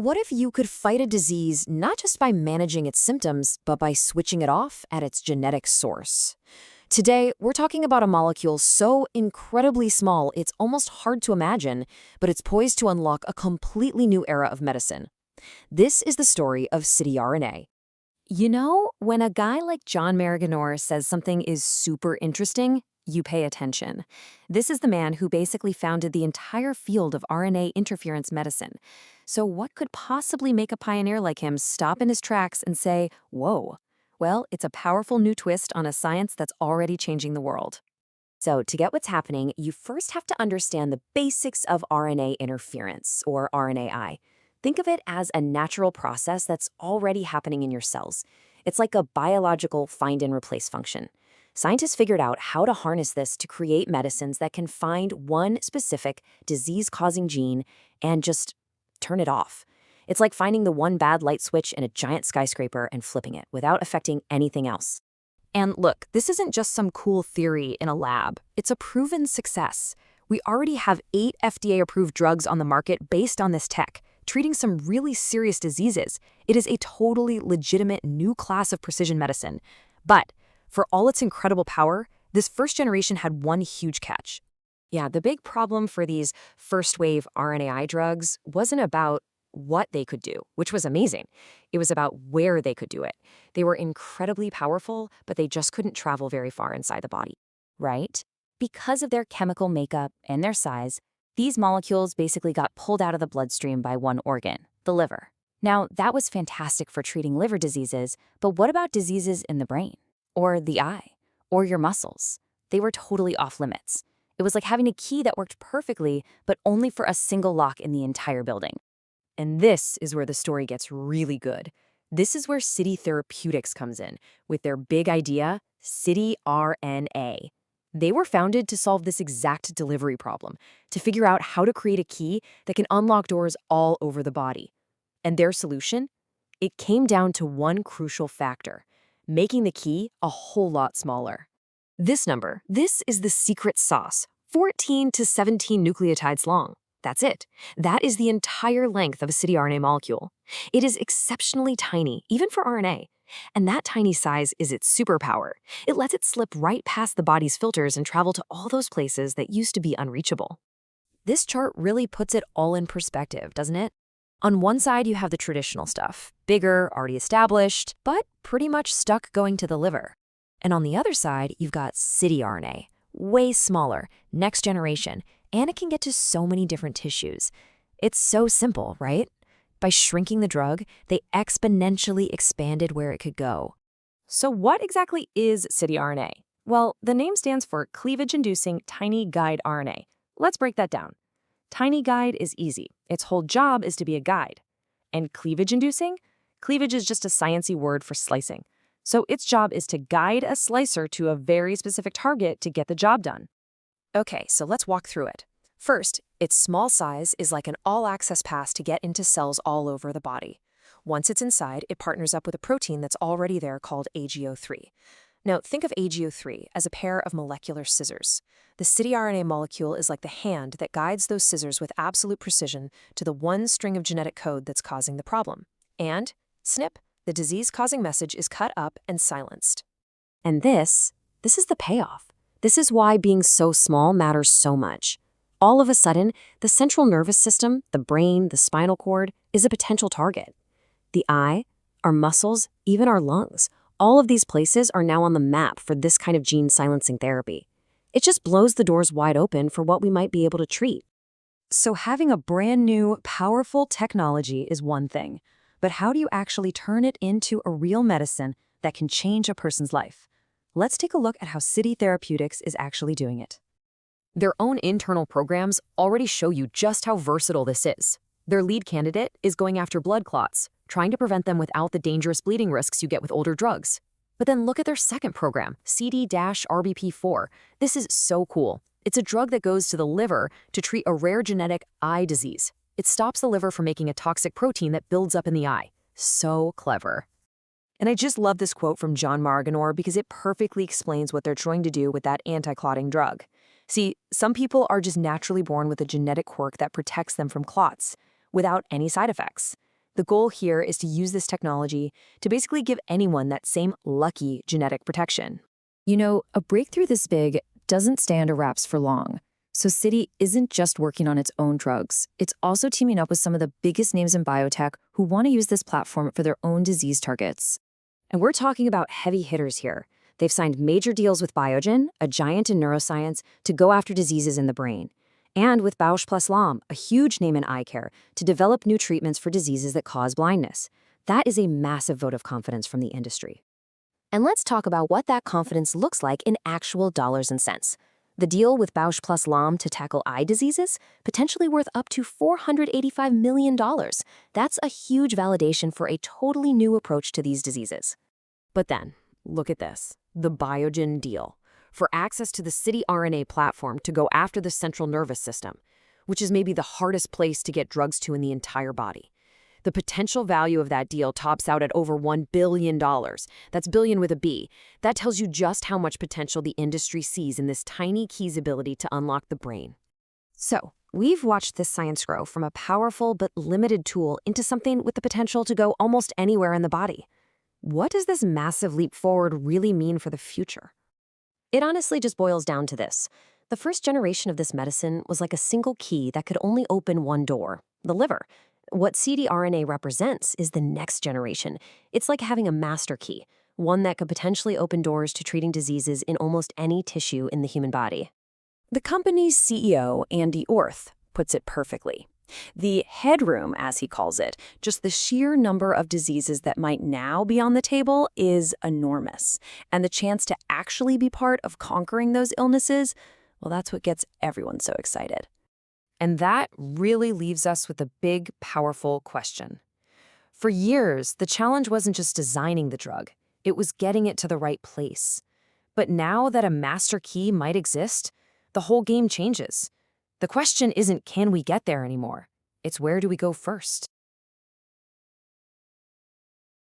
what if you could fight a disease not just by managing its symptoms, but by switching it off at its genetic source? Today, we're talking about a molecule so incredibly small it's almost hard to imagine, but it's poised to unlock a completely new era of medicine. This is the story of cityRNA. You know, when a guy like John Maraganore says something is super interesting, you pay attention. This is the man who basically founded the entire field of RNA interference medicine. So what could possibly make a pioneer like him stop in his tracks and say, whoa? Well, it's a powerful new twist on a science that's already changing the world. So to get what's happening, you first have to understand the basics of RNA interference, or RNAi. Think of it as a natural process that's already happening in your cells. It's like a biological find and replace function. Scientists figured out how to harness this to create medicines that can find one specific disease-causing gene and just turn it off. It's like finding the one bad light switch in a giant skyscraper and flipping it without affecting anything else. And look, this isn't just some cool theory in a lab. It's a proven success. We already have 8 FDA-approved drugs on the market based on this tech, treating some really serious diseases. It is a totally legitimate new class of precision medicine. But for all its incredible power, this first generation had one huge catch. Yeah, the big problem for these first-wave RNAi drugs wasn't about what they could do, which was amazing. It was about where they could do it. They were incredibly powerful, but they just couldn't travel very far inside the body, right? Because of their chemical makeup and their size, these molecules basically got pulled out of the bloodstream by one organ, the liver. Now, that was fantastic for treating liver diseases, but what about diseases in the brain? Or the eye? Or your muscles? They were totally off limits. It was like having a key that worked perfectly, but only for a single lock in the entire building. And this is where the story gets really good. This is where City Therapeutics comes in, with their big idea, cityRNA. They were founded to solve this exact delivery problem, to figure out how to create a key that can unlock doors all over the body. And their solution? It came down to one crucial factor, making the key a whole lot smaller. This number, this is the secret sauce, 14 to 17 nucleotides long. That's it. That is the entire length of a cityRNA molecule. It is exceptionally tiny, even for RNA. And that tiny size is its superpower. It lets it slip right past the body's filters and travel to all those places that used to be unreachable. This chart really puts it all in perspective, doesn't it? On one side, you have the traditional stuff, bigger, already established, but pretty much stuck going to the liver. And on the other side, you've got cityRNA, way smaller, next generation, and it can get to so many different tissues. It's so simple, right? By shrinking the drug, they exponentially expanded where it could go. So what exactly is cityRNA? Well, the name stands for cleavage-inducing tiny guide RNA. Let's break that down. Tiny guide is easy. Its whole job is to be a guide. And cleavage-inducing? Cleavage is just a sciencey word for slicing. So its job is to guide a slicer to a very specific target to get the job done. Okay, so let's walk through it. First, its small size is like an all-access pass to get into cells all over the body. Once it's inside, it partners up with a protein that's already there called AGO3. Now, think of AGO3 as a pair of molecular scissors. The cityRNA molecule is like the hand that guides those scissors with absolute precision to the one string of genetic code that's causing the problem. And, snip, the disease-causing message is cut up and silenced. And this is the payoff. This is why being so small matters so much. All of a sudden, the central nervous system, the brain, the spinal cord, is a potential target. The eye, our muscles, even our lungs, all of these places are now on the map for this kind of gene silencing therapy. It just blows the doors wide open for what we might be able to treat. So having a brand new, powerful technology is one thing, but how do you actually turn it into a real medicine that can change a person's life? Let's take a look at how City Therapeutics is actually doing it. Their own internal programs already show you just how versatile this is. Their lead candidate is going after blood clots, trying to prevent them without the dangerous bleeding risks you get with older drugs. But then look at their second program, CD-RBP4. This is so cool. It's a drug that goes to the liver to treat a rare genetic eye disease. It stops the liver from making a toxic protein that builds up in the eye. So clever. And I just love this quote from John Maraganore because it perfectly explains what they're trying to do with that anti-clotting drug. See, some people are just naturally born with a genetic quirk that protects them from clots, without any side effects. The goal here is to use this technology to basically give anyone that same lucky genetic protection. You know, a breakthrough this big doesn't stay under wraps for long. So City isn't just working on its own drugs. It's also teaming up with some of the biggest names in biotech who want to use this platform for their own disease targets. And we're talking about heavy hitters here. They've signed major deals with Biogen, a giant in neuroscience, to go after diseases in the brain. And with Bausch plus Lomb, a huge name in eye care, to develop new treatments for diseases that cause blindness. That is a massive vote of confidence from the industry. And let's talk about what that confidence looks like in actual dollars and cents. The deal with Bausch plus Lomb to tackle eye diseases, potentially worth up to $485 million. That's a huge validation for a totally new approach to these diseases. But then, look at this, the Biogen deal. For access to the cityRNA platform to go after the central nervous system, which is maybe the hardest place to get drugs to in the entire body. The potential value of that deal tops out at over $1 billion. That's billion with a B. That tells you just how much potential the industry sees in this tiny key's ability to unlock the brain. So, we've watched this science grow from a powerful but limited tool into something with the potential to go almost anywhere in the body. What does this massive leap forward really mean for the future? It honestly just boils down to this. The first generation of this medicine was like a single key that could only open one door, the liver. What cityRNA represents is the next generation. It's like having a master key, one that could potentially open doors to treating diseases in almost any tissue in the human body. The company's CEO, Andy Orth, puts it perfectly. The headroom, as he calls it, just the sheer number of diseases that might now be on the table, is enormous. And the chance to actually be part of conquering those illnesses, well, that's what gets everyone so excited. And that really leaves us with a big, powerful question. For years, the challenge wasn't just designing the drug, it was getting it to the right place. But now that a master key might exist, the whole game changes. The question isn't, can we get there anymore? It's, where do we go first?